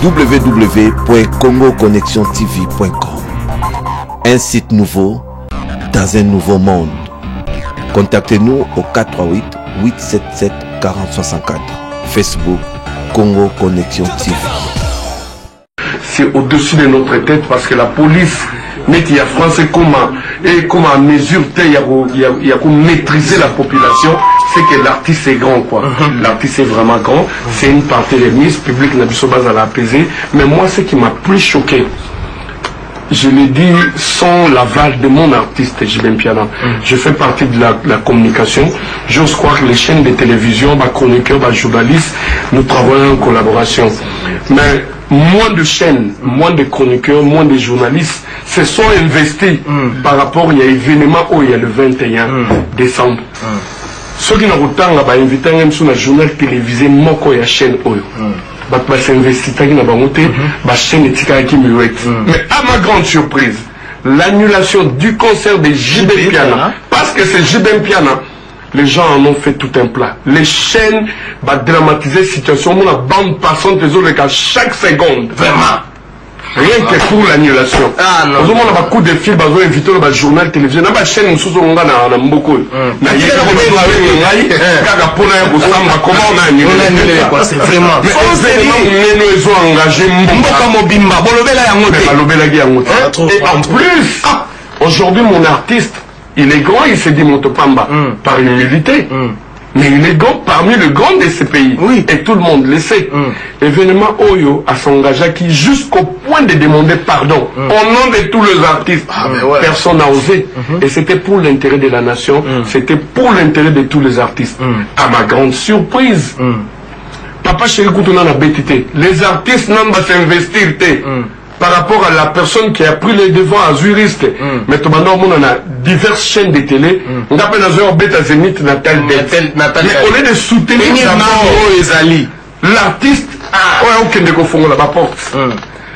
www.congoconnexiontv.com. Un site nouveau dans un nouveau monde. Contactez-nous au 438 877 4064. Facebook Congo Connexion TV. C'est au-dessus de notre tête parce que la police n'est qu'il y a français comment mesure il y a maîtriser la population, c'est que l'artiste est grand quoi. L'artiste est vraiment grand, c'est une partie remise, public n'a pas à l'apaiser. Mais moi ce qui m'a plus choqué, je l'ai dit sans l'aval de mon artiste JB Mpiana. Je fais partie de la communication. J'ose croire que les chaînes de télévision, chroniqueurs, journalistes, nous travaillons en collaboration. Mais moins de chaînes, moins de chroniqueurs, moins de journalistes se sont investis par rapport à l'événement où il y a le 21 décembre. Ceux qui n'ont pas invité sur un journal télévisé, moi, il y a chaîne mais à ma grande surprise, l'annulation du concert de JB Mpiana, parce que c'est JB Mpiana, les gens en ont fait tout un plat. Les chaînes dramatiser la situation, on a bande passante des autres à chaque seconde. Vraiment. Rien que pour l'annulation. Ah non. On a beaucoup de films, on a invité le journal télévisé, on a chaîne, on a beaucoup. Comment on a annulé? C'est vraiment. Ils ont engagé et en plus, aujourd'hui, mon artiste, il est grand, il s'est dit Montopamba par humilité. Mais il est grand parmi les grands de ces pays. Oui. Et tout le monde le sait. Événement Oyo a s'engagé qui jusqu'au point de demander pardon au nom de tous les artistes. Personne n'a osé. Et c'était pour l'intérêt de la nation. C'était pour l'intérêt de tous les artistes. À ma grande surprise. Papa chéri Koutounan a bétité. Les artistes n'ont pas s'investir. Par rapport à la personne qui a pris les devants à juriste. Mais maintenant, on a diverses chaînes de télé. On appelle un bêta zénith Natal. Mais au lieu de soutenir l'artiste, aucun de confondre la porte.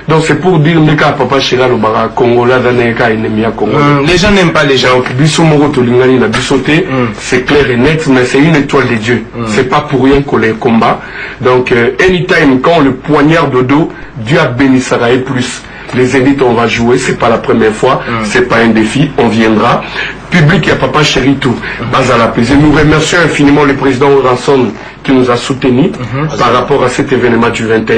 Donc c'est pour dire que papa chéri le bara congolais les gens n'aiment pas les gens. C'est clair et net, mais c'est une étoile de Dieu. C'est pas pour rien qu'on les combat. Donc anytime quand le poignard de dos, Dieu a béni Sarah et plus. Les élites on va jouer, c'est pas la première fois, c'est pas un défi, on viendra. Public, il y a papa chéri tout. Bas à la plaisir. Nous remercions infiniment le président Oranson qui nous a soutenus par rapport à cet événement du 21.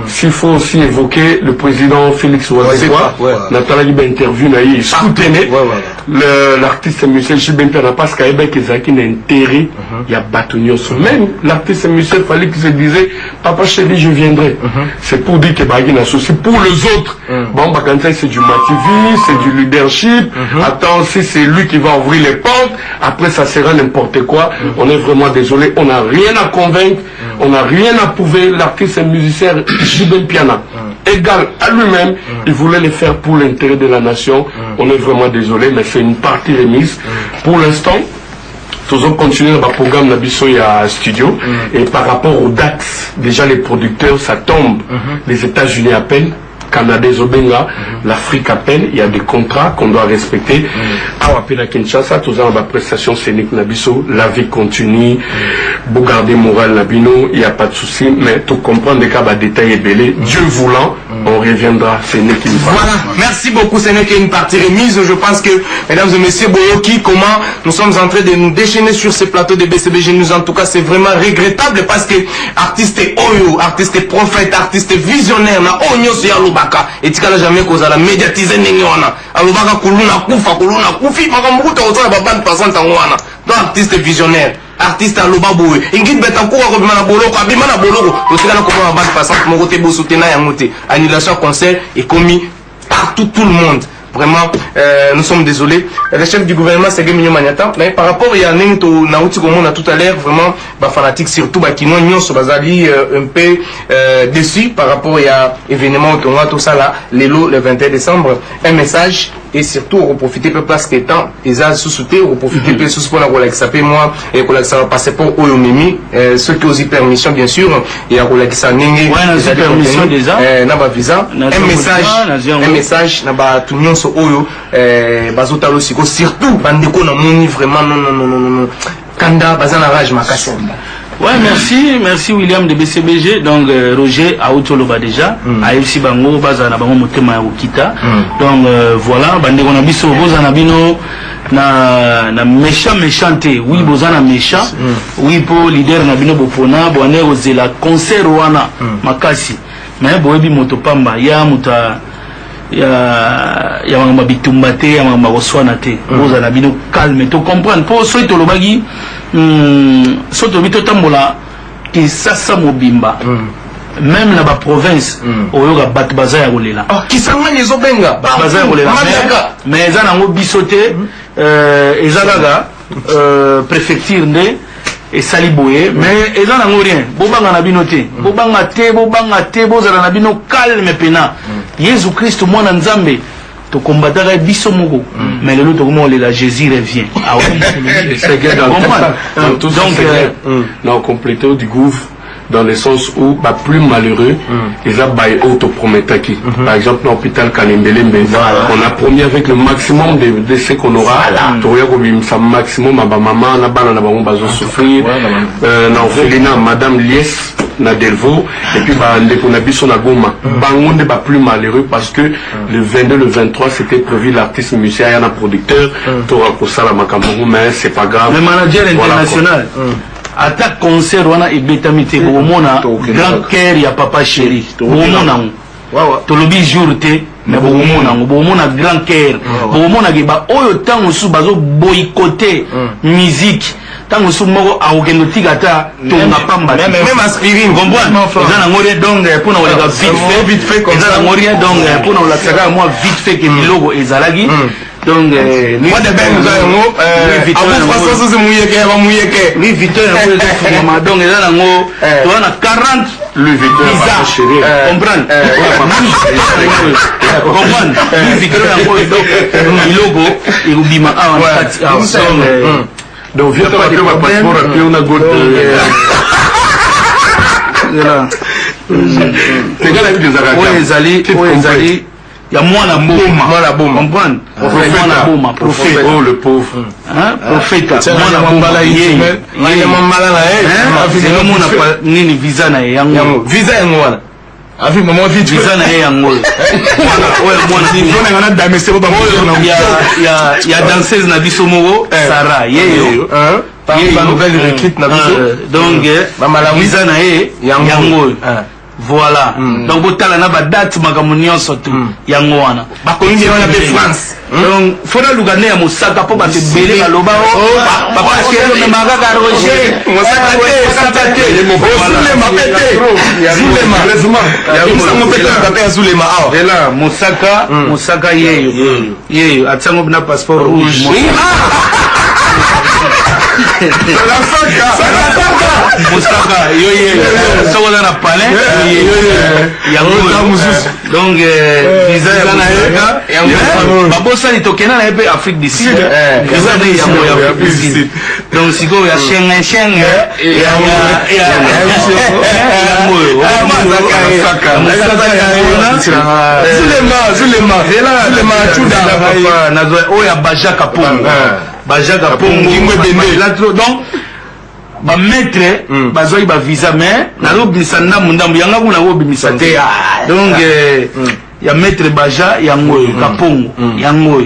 S'il faut aussi évoquer le président Félix Ouazéwa, Nathalie interview, il soutenait l'artiste monsieur JB Mpiana parce qu'il y a un intérêt, il y a Batunio. Même l'artiste monsieur fallait qu'il se disait papa chéri, je viendrai. C'est pour dire que il y a un souci. Pour les autres, bon, c'est du mativi, c'est du leadership. Attends, si c'est lui qui va ouvrir les portes, après ça sera n'importe quoi. On est vraiment désolé, on n'a rien à convaincre, on n'a rien à prouver. L'artiste et musicien JB Mpiana, égal à lui-même, il voulait le faire pour l'intérêt de la nation. On est vraiment désolé, mais c'est une partie remise. Pour l'instant, nous allons continuer dans le programme Nabiso à studio. Et par rapport aux dates, déjà les producteurs, ça tombe. Les États-Unis appellent. Canada, Zobenga, l'Afrique appelle, il y a des contrats qu'on doit respecter. À Wapela Kinshasa, tous en la prestation scénique Nabiso, la vie continue, vous gardez moral Nabino, il n'y a pas de souci, mais tout comprendre des cas, détail et belé, Dieu voulant, on reviendra, ce n'est qu'une partie. Voilà, merci beaucoup, ce n'est qu'une partie remise. Je pense que, mesdames et messieurs, Boyoki, comment nous sommes en train de nous déchaîner sur ces plateaux de BCBG News, en tout cas, c'est vraiment regrettable parce que artiste Oyo, artiste prophète, artiste visionnaire, na Onyo Sialouba. Et tu n'as jamais causé la médiatiser n'engwana. Alors kuluna kufi makambuta autour de la bande passante en wana. Donc artiste visionnaire, artiste à l'obaboué. Ingrid Betancourt a remis à boloko, abimana boloko. Nous sommes là comme la bande passante, mon côté boussoutena et moté. Annulation concert est commis partout tout le monde. Vraiment, nous sommes désolés. Le chef du gouvernement, c'est Guy Maniata. Mais par rapport à Nento Naouti, comme on a tout à l'heure, vraiment, fanatique, surtout, qui n'ont sur Bazali, un peu déçu par rapport à l'événement, tout ça là, le 21 décembre. Un message, et surtout, on profiter peu parce que temps, ils ont sous-souté, on profiter peu sous pour la relaxa, moi, et pour la passeport au Yomimi, ceux qui ont aussi permission, bien sûr, et à relaxa, n'engé, permission déjà, n'a pas visa, un message, n'a pas tout le monde. Oyo bazotalo siko surtout bandeko na moni vraiment non kanda bazana rage makasi Ouais, merci William de BCBG. Donc Roger a Outoloba déjà, a FC Bango, Bazana Bango Motema Okita. Donc voilà, Bande Gonabiso, Bozana Bino, na méchanté, oui, Bozana méchant, oui, pour leader Nabino Bopona, Boane Ozela, concert Wana, Makasi. Mais Boebi Motopamba, ya Muta. Ya mama bitumbate ya mama oswana te boza na bino calme to comprendre pour so to lobagi so to bito tambola ki sasa mobimba même na ba province oyoga bat bazaya kolela ki sangani zo benga bazaya kolela mais za na ngo bisote ezalaga préfecture nde et saliboye mais eza na rien bobanga na bino te bobanga te bozala na bino calme pena Jésus Christ mwana nzambe to combattre biso moko mais le l'autre comment la Jésus revient ah oui c'est que dans tout donc dans complété du gouffre dans le sens où bah, plus malheureux ils ont baillé autoprometaki par exemple dans l'hôpital Kalembele on a promis avec le maximum de ce qu'on aura toya ko bimsa maximum ma maman na bana na bango bazo souffrir na Ofélina madame Lies na Delvaux et puis bah ndeko na biso na Goma bango nde ba plus malheureux parce que le 22 le 23 c'était prévu l'artiste musicien yana producteur tora ko sala makambo mais c'est pas grave le manager international attaque concert wana ebetamite bomona grand cœur ya papa chéri bomona tolobi jour te mais bomona grand cœur bomona ke ba oyo tango su bazo boycotter musique tango su moko aokendo tigata to na pamba même aspirine comprendre ça na ngori donc pour na oleka vite fait comme ça na ngori donc pour na olaka moi vite fait que logo ezalagi donc moi de ben ngo François c'est mouilleke lui Victor na donc eza nango to na 40 le Victor chéri comprendre comprendre lui Victor na logo irubima donc viens pas de passeport et on a gauche c'est gars la vie des arabes ezali il y a moins la bombe comprendre prophète oh le pauvre hein prophète moins la bombe là c'est mon nini visa na yango visa yango wana afi maman visa na yango ouais moi ni on a damé c'est pas il y a danseuse na biso moko Sarah yeyo par nouvelle recrute na biso donc visa na yango voilà donc botala na ba date makambo nyonso tu yango wana bakongi wana pe France donc fona lugane ya mosaka po ba te bele baloba papa chéri me maga ka Roger mosaka te zulema pete zulema ya musango pete papa ya zulema awa ela mosaka yeyo atsango na passeport rouge Mosaka yo sokola na palais donc visa ya babosali tokena na epe Afrique du Sud visa na ya Afrique du Sud donc siko ya Schengen zulema chuda na oya Bajaka Pongo Bajaka Pongo donc ba maître bazoi ba visa mais na lobisa ndambu yanga kuna lobisa te donc ya maître Baja yango Kapongo yango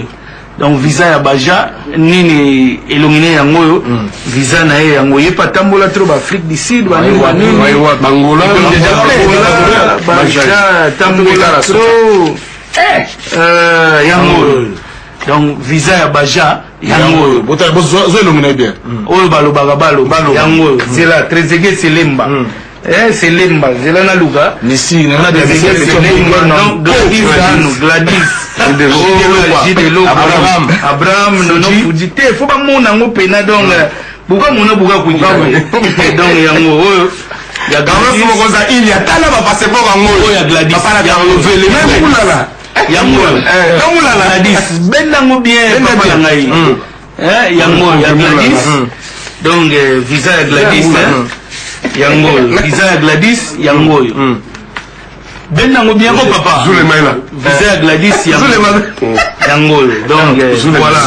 donc visa ya Baja nini elongine yango visa na ye yango yepa tambola trop ba Afrique du Sud ba nini Bangola Baja tambola trop yango donc visa ya Baja yango botal bozo elongine bien oyo balobaka balo yango c'est là Trezeguet Selemba c'est lemba zela na luka nisi na des Gladys Abraham non fujite faut pas mona ngo pena donc buka mona buka kuika donc yango oyo ya Gladys mo koza il y a tala ba passeport ngo ya Gladys papa la renouveler même kulala yango Gladys bendango bien papa ngai yango ya Gladys donc visa ya Gladys yango visa ya Gladys yango Ben nango bien ko papa. Zulemaila. Visa Gladys Yangol. Donc voilà.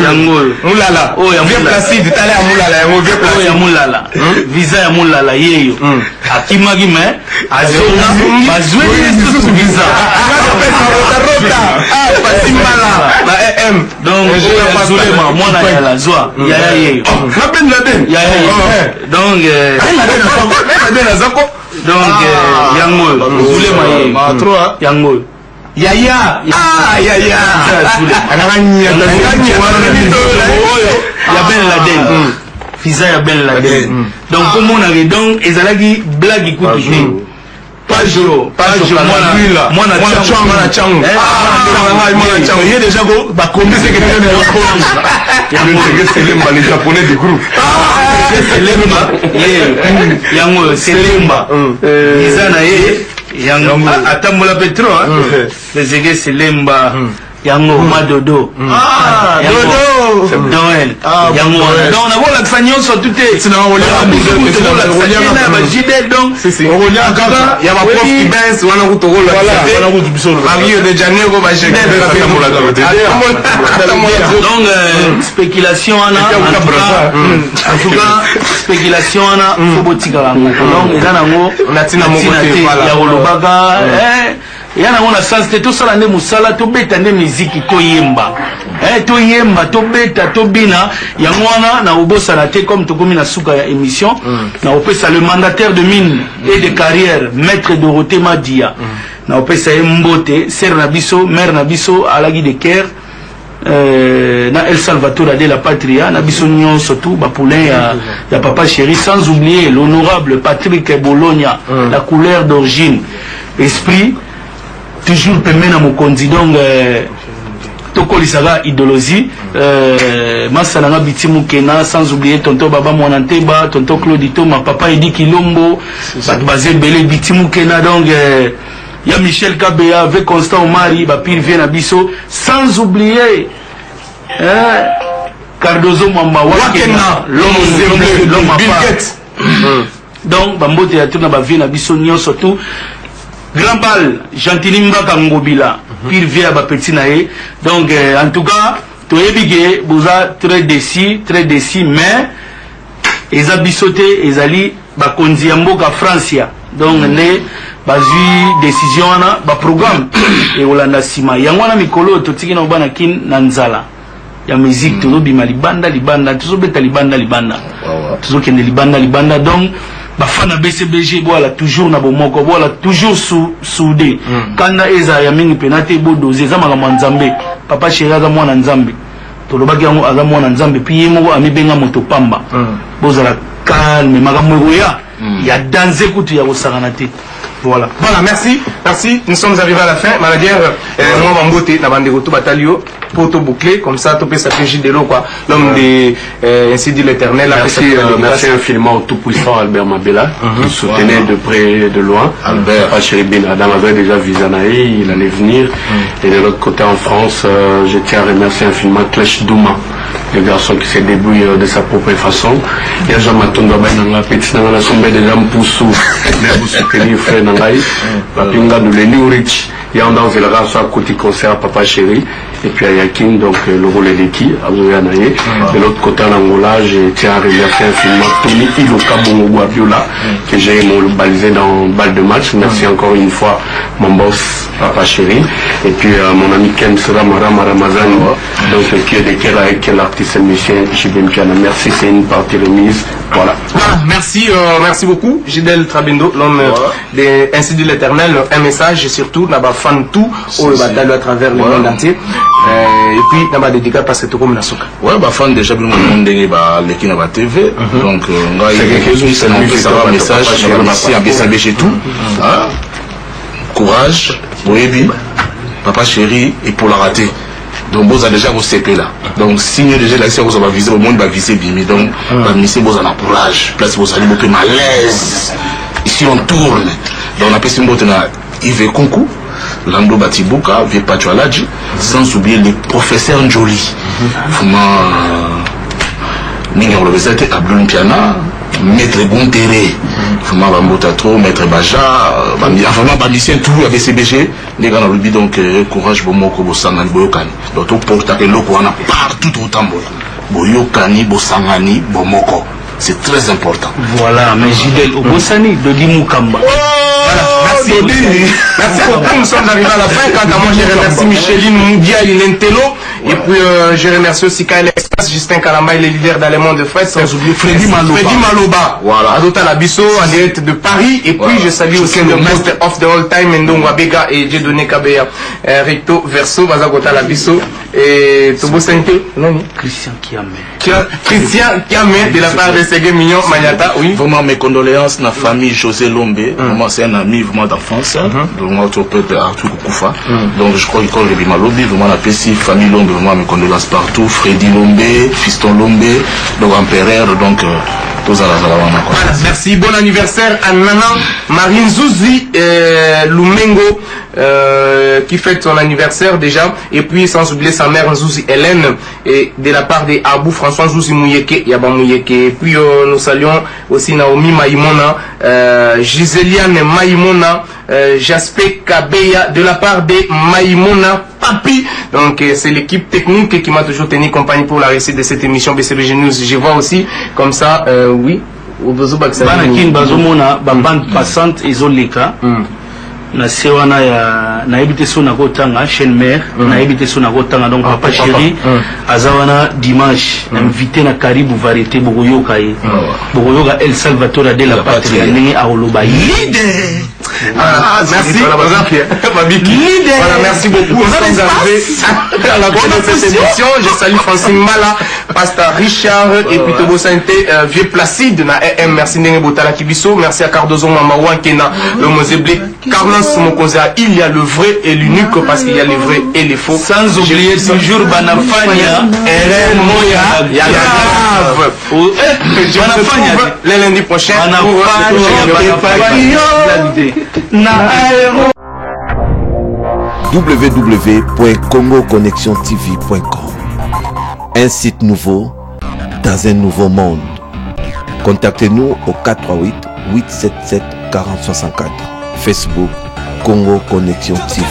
Yangol. Moulala. Oh ya Vieux Placide, t'allais à Moulala, ya vieux Placide. Oh ya Moulala. Visa ya Moulala yeyo. Akimagi mais azonga bazwe visa. Ah, Fatimala. La AM. Donc Zulema mwana ya la zwa. Ya yeyo. Laden Laden. Ya yeyo. Donc Yangol, Zulema Yangol. Yaya. Ah, Yaya. Ya Ben Laden. Visa ya Ben Laden. Donc comment on avait donc ezalaki blague kutu. Pas jour, moi na chang. Il y a déjà bah combien c'est que c'est les japonais du groupe. C'est Lemba. Visa na ye yango atambola petro c'est Lemba. Yango Madodo. Ah, Dodo. Noël. Yango. Donc on a voir l'accent nyonso tout est. C'est dans Rolia. Donc c'est Rolia encore. Il y a ma prof qui baisse, on a route Rola. Voilà, on a route bisolo. Rio de Janeiro va chez donc spéculation en tout cas spéculation ana fobotika lango. Donc eza nango natina mokote voilà. Ya Olobaga yana mona sens te to sala ne musala to beta ne musique to yemba to yemba to beta to bina yango wana na obosa na te comme to komi na suka ya émission na opesa le mandataire de mine et de carrière maître Dorothée Madia na opesa mbote ser na biso mère na biso alagi de Caire na El Salvador de la Patria na biso nyonso tout ba poulain ya papa chéri sans oublier l'honorable Patrick Bologna la couleur d'origine esprit toujours pemena mokonzi donc tokolisaka idéologie masalanga bitimu kena sans oublier tonton baba Mwananteba tonton Claudito ma papa Edi Kilombo bato bazé belé bitimu kena donc ya Michel Kabea avec Constant Omari ba pire vient na biso sans oublier Cardozo Mamba Wakena l'homme donc bambote ya tuna ba vient na biso nyonso tout Grand Bal, Gentilima Kangobila, pire via ba petit nae. Donc en tout cas, to ebige boza très décis, mais les abisoté, les ali ba konziambo ka Francia. Donc ne bazui décision na ba programme et Olanda sima. Yangwana mikolo to tiki na bana kin nanzala. Ya musique to bima libanda, to beta libanda. To kende libanda donc bafana BCBG voilà toujours na bomoko voilà toujours soudé kana eza ya mingi penate bodoze za makambo nzambe papa chéri za mwana nzambe tolobaki yango aza mwana nzambe puis moko amibenga moto pamba bozala calme makambo ya danser kutu ya kosangana te. Voilà, merci. Nous sommes arrivés à la fin. Maladière, moi, Mambote, la bande de Goto Batalio, poteau bouclé, comme ça, tu peux s'appeler de l'eau, quoi. L'homme de, ainsi dit l'éternel. Merci infiniment au tout-puissant Albert Mabela, qui soutenait de près et de loin. Albert, Chéri Ben Adam avait déjà Vizanaï, il allait venir. Et de l'autre côté en France, je tiens à remercier infiniment Clash Douma, le garçon qui s'est débrouillé de sa propre façon. Il y a Jean-Maton Gabay dans la petite, dans la sombre de Jean Poussou, les soutenir frère Nangaï, la pinga de l'Enu Rich, il y a un dans le race à côté concert Papa Chéri, et puis à Yakin, donc le rôle est d'équipe, à Zouyanaï. De l'autre côté en Angola, je tiens à remercier infiniment Tony Iloka Bongo Abiola, que j'ai balisé dans balle de match. Merci encore une fois, mon boss Papa Chéri, et puis mon ami Ken Soramara Maramazan, donc qui est de Kera avec l'artiste musicien Jibem Piana. Merci, c'est une partie remise. Voilà. Merci beaucoup, Gidel Trabendo, l'homme de Ainsi dit l'éternel, un message et surtout, n'a pas fan tout, au bataille à travers le monde entier. Et puis, n'a pas dédicat parce que tout comme la souka. Ouais, bah, fan déjà, le monde est l'équipe à TV. Donc, on a un message, merci à BCBG tout. Courage, Boébi, Papa Chéri, et pour la rater. Donc, vous avez déjà vos CP là. Donc, signe déjà la vous avez visé, au monde va viser Bimi. Donc, vous avez courage. Place, vous allez beaucoup malaise. Ici, on tourne. Donc, on appelle ce mot Yves Kunku, Lando Batibuka, Vipacho Aladji, sans oublier les professeurs Njoli. Vraiment, Ninga Olobezate, Abdul Piana, Maître Bonteré, vraiment Bambota trop, Maître Baja, vraiment Bamisien tout avec CBG, les gars dans le bidon donc courage Bomoko Bosangani Boyokani. Donc tout porte à l'eau on a partout au Tambour. Boyokani Bosangani Bomoko. C'est très important. Voilà, mais Gidel Obosani de Dimukamba. Merci beaucoup, nous sommes arrivés à la fin. Quant à moi, je remercie Micheline Moudia Linentelo. Et puis, je remercie aussi Kyle Express, Justin Kalamba, le leader d'Allemand de Fred. Sans oublier Freddy Maloba. Voilà. Adota Labisso, en direct de Paris. Et puis, je salue aussi le master of the all time, Ndongo Abega et Dieudonné Kabeya. Recto Verso, Bazagota Labisso. Et Tobo Sente, Christian Kiamé. Christian Kiamé, de la part de Ségué Mignon, Magnata, oui. Vraiment, mes condoléances à la famille José Lombe. Vraiment, c'est un ami vraiment d'enfance. Vraiment, au peuple Arthur Koufa. Donc, je crois qu'il y a le Malobi, vraiment la PSI, famille Lombe, vraiment mes condoléances partout. Freddy Lombe, Fiston Lombe, donc Empereur, donc, tous à la Zalawana. Voilà, merci, bon anniversaire à Nana Marine Zouzi Lumengo, qui fête son anniversaire déjà. Et puis, sans oublier sa mère Zouzi Hélène, et de la part de Abou François Zouzi Mouyeke, Yaba Mouyeke. Et puis, nous saluons aussi Naomi Maïmona, Giseliane Maïmona, Jasper Kabeya, de la part de Maïmona Papi. Donc, c'est l'équipe technique qui m'a toujours tenu compagnie pour la réussite de cette émission BCBG News. Je vois aussi, comme ça, oui, au besoin de Banakin Bazomona, bande passante et Zoleka. Na sewana ya na ebite so na kotanga chaîne mère na ebite so na kotanga donc papa chéri azawana dimanche invité na karibu variété bogoyoka ye bogoyoka El Salvatore de la patrie ndenge aoloba leader. Merci voilà, merci beaucoup. Nous sommes arrivés à la fin de cette émission. Je salue Francine Mala, Pasteur Richard et puis Tobo Santé, Vieux Placide na AM. Merci Ndenge Botala Kibiso. Merci à Cardozo Mamawan Kena, le Mozeblé Carlos Mokoza. Il y a le vrai et l'unique parce qu'il y a les vrais et les faux. Sans oublier toujours Banafania, RR Moya, Yagav. Je me retrouve le lundi prochain pour www.congoconnexiontv.com. Un site nouveau dans un nouveau monde. Contactez-nous au 438 877 4064. Facebook Congo Connexion TV.